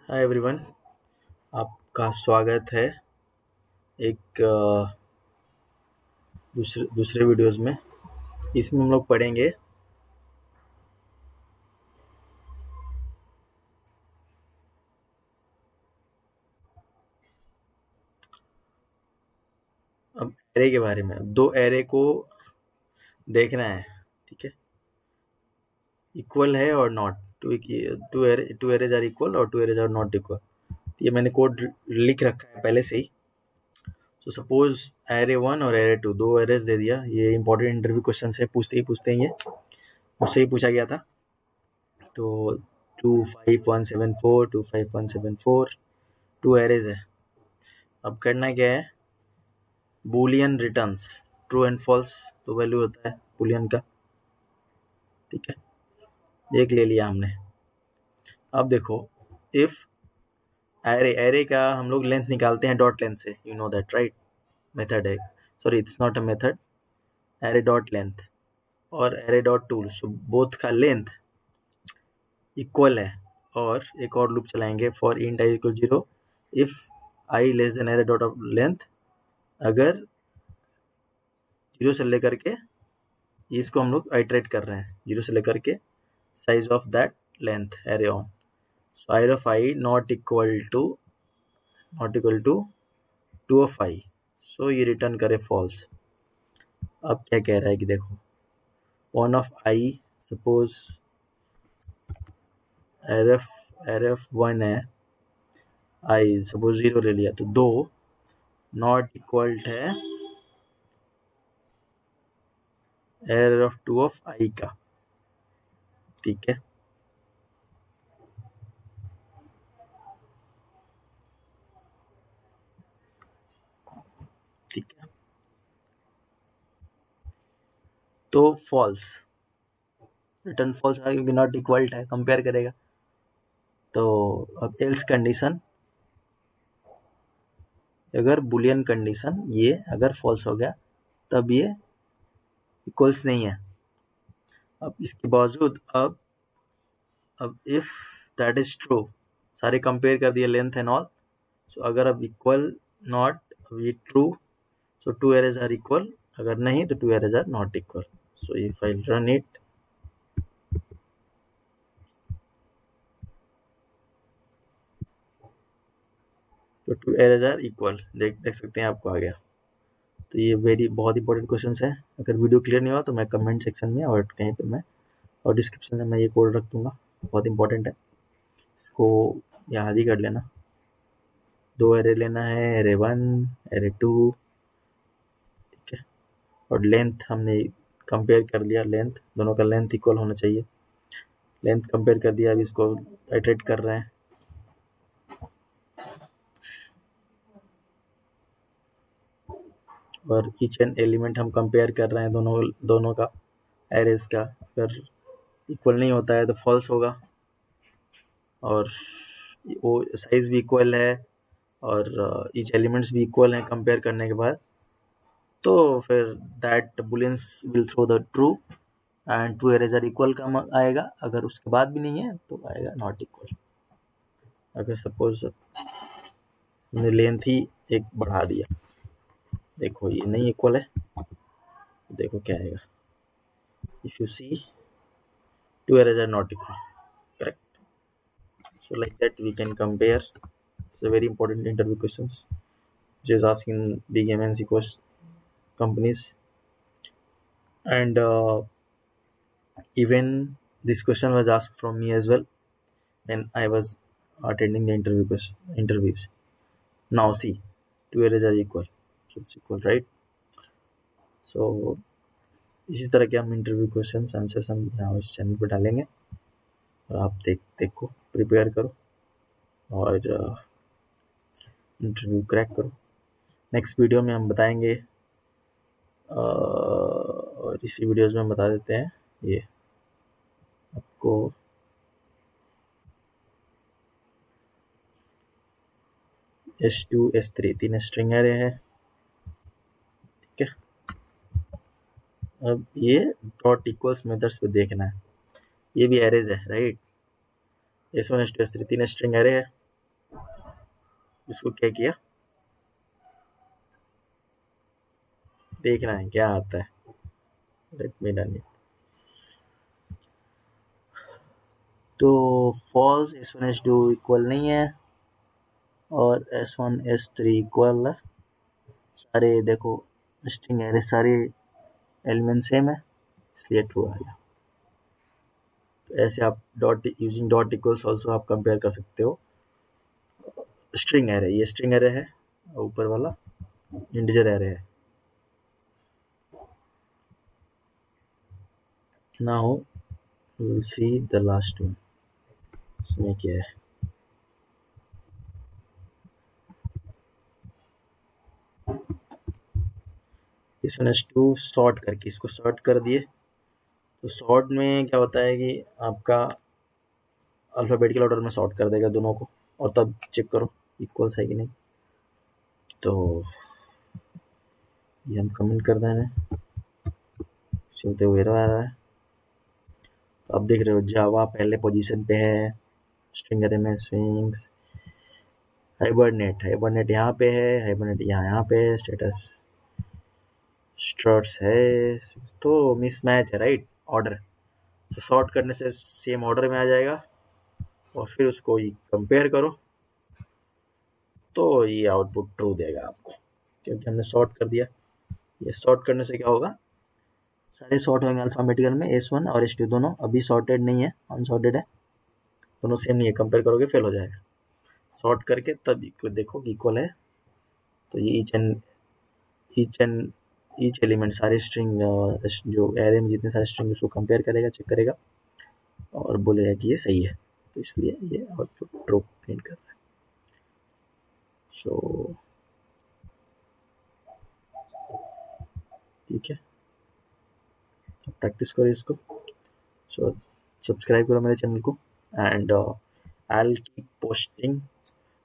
Hi everyone, आपका स्वागत है एक दूसरे वीडियोस में। इसमें हम लोग पढ़ेंगे अब एरे के बारे में। दो एरे को देखना है, ठीक है। इक्वल है और not, two arrays are equal और two arrays are not equal. ये मैंने कोड लिख रखा है पहले से ही। सो सपोज एरे 1 और एरे 2 दो एरेज दे दिया। ये इंपॉर्टेंट इंटरव्यू क्वेश्चन है, पूछते ही ये मुझसे ही पूछा गया था। तो 25174 25174 टू एरेज है। अब करना क्या है, boolean returns true and false तो वैल्यू होता है बूलियन का, ठीक है। देख ले लिया हमने। अब देखो, इफ एरे का हम लोग लेंथ निकालते हैं डॉट लेंथ से, you know that right. Method है, sorry it's not a method, array dot length और array dot tool. So both का लेंथ इक्वल है। और एक और लूप चलाएंगे, for int I equal 0 if I less than array dot of length. अगर 0 से लेकर के, इसको हम लोग आइटरेट कर रहे हैं 0 से लेकर के size of that length array on. So I of I not equal to 2 of I. So ये रिटर्न करे false. अब क्या कह रहा है कि देखो, 1 of I suppose array of 1 है, I सपोज 0 ले लिया, तो 2 नॉट इक्वल है array of 2 of I का, ठीक है। ठीक है, तो फॉल्स, रिटर्न फॉल्स है क्योंकि नॉट इक्वल है, कंपेयर करेगा। तो अब एल्स कंडीशन, अगर बुलियन कंडीशन ये अगर फॉल्स हो गया तब ये इक्वल्स नहीं है। अब इसके बावजूद अब इफ दैट इज ट्रू, सारे कंपेयर कर दिए लेंथ एंड ऑल। सो अगर अब इक्वल नॉट, अब ये true, so two arrays are equal, अगर नहीं तो two arrays are not equal. So if I run it, तो टू एरेज आर इक्वल, देख सकते हैं आपको आ गया। तो ये बहुत इंपॉर्टेंट क्वेश्चन है। अगर वीडियो क्लियर नहीं हुआ तो मैं कमेंट सेक्शन में और कहीं पे मैं और डिस्क्रिप्शन में मैं ये कोड रख दूंगा, बहुत इंपॉर्टेंट है, इसको याद ही कर लेना। दो एरे लेना है, एरे 1 एरे 2, ठीक है। और लेंथ हमने कंपेयर कर लिया, लेंथ दोनों का लेंथ इक्वल होना चाहिए। लेंथ कंपेयर कर दिया, अब इसको आइटरेट कर रहे हैं। और ईच एंड एलिमेंट हम कंपेयर कर रहे हैं दोनों का एरेज का। अगर इक्वल नहीं होता है तो फॉल्स होगा, और वो साइज भी इक्वल है और ईच एलिमेंट्स भी इक्वल हैं कंपेयर करने के बाद, तो फिर that booleans will throw the true and two arrays are equal का आएगा। अगर उसके बाद भी नहीं है तो आएगा नॉट इक्वल। अगर सपोज हमने लेंथ ही एक बढ़ा दिया, देखो ये नहीं इक्वल है, देखो क्या आएगा। If you see, two arrays are not equal, correct. So like that we can compare. It's a very important interview questions which is asking big MNC companies. And even this question was asked from me as well when I was attending the interviews. Now see, two arrays are equal, so it's equal, right? So इसी तरह के हम interview question answers हम यहाँ इस channel पर डालेंगे, और आप देखो, प्रिपेयर करो और इंटरव्यू क्रैक करो। नेक्स्ट वीडियो में हम बताएंगे, और इसी वीडियोस में बता देते हैं ये आपको S2 S3 तीन स्ट्रिंग एरे है, ठीक है। अब ये डॉट इक्वल्स मेथड्स पे देखना है, ये भी एरेज है, राइट। S1 S2 S3 तीन स्ट्रिंग एरे है, उसको क्या किया, देखना है क्या आता है। Let me run it. तो फॉल्स S1 S2 इक्वल नहीं है और S1 S3 इक्वल है। सारे देखो स्ट्रिंग एरे सारे एलिमेंट सेम है, इसलिए ट्रू आ गया। तो ऐसे आप dot using dot equals also आप कंपेयर कर सकते हो स्ट्रिंग एरे। ये स्ट्रिंग एरे है, ऊपर वाला इंटीजर एरे है। Now we will see the last one. इसमें क्या है, इसमें टू सॉर्ट करके इसको सॉर्ट कर दिए। तो सॉर्ट में क्या होता है कि आपका अल्फ़ाबेटिकल ऑर्डर में सॉर्ट कर देगा दोनों को, और तब चेक करो इक्वल्स है कि नहीं। तो ये हम कमेंट कर देंगे, चलते हुए रहा है। तो आप देख रहे हो जावा पहले पोजीशन पे है स्ट्रिंग एरे में, स्विंग्स हाइबरनेट यहाँ पे है, हाइबरनेट यहाँ पे है, स्टेटस स्ट्रट्स है। तो मिसमैच है राइट ऑर्डर। तो सॉर्ट करने से सेम ऑर्डर में आ जाएगा और फिर उसको कंपेयर करो तो ये आउटपुट ट्रू देगा आपको, क्योंकि हमने सॉर्ट कर दिया। ये सॉर्ट करने से क्या होगा, सारे सॉर्ट होंगे अल्फाबेटिकल में, S1 और S2 दोनों। अभी सॉर्टेड नहीं है, अनसॉर्टेड है, दोनों सेम नहीं है, कंपेयर करोगे फेल हो जाएगा। सॉर्ट करके तब देखो इक्वल है। तो ये ईच एंड ईच एलिमेंट सारे स्ट्रिंग जो एरे में जितने सारे स्ट्रिंग उसको कंपेयर करेगा, चेक करेगा और बोलेगा कि ये सही है। तो इसलिए ये आउटपुट ट्रू प्रिंट कर रहा है। सो ठीक है, प्रैक्टिस करो इसको। सो सब्सक्राइब करो मेरे चैनल को, and I will keep posting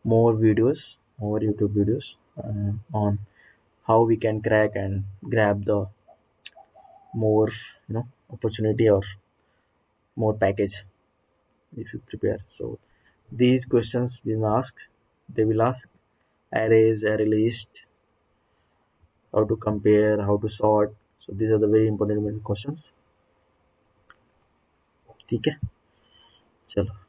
more videos, more YouTube videos on how we can crack and grab the more opportunity or more package if you prepare. So these questions will ask, they will ask arrays, array list, how to compare, how to sort. So these are the very important questions. ठीक है, चलो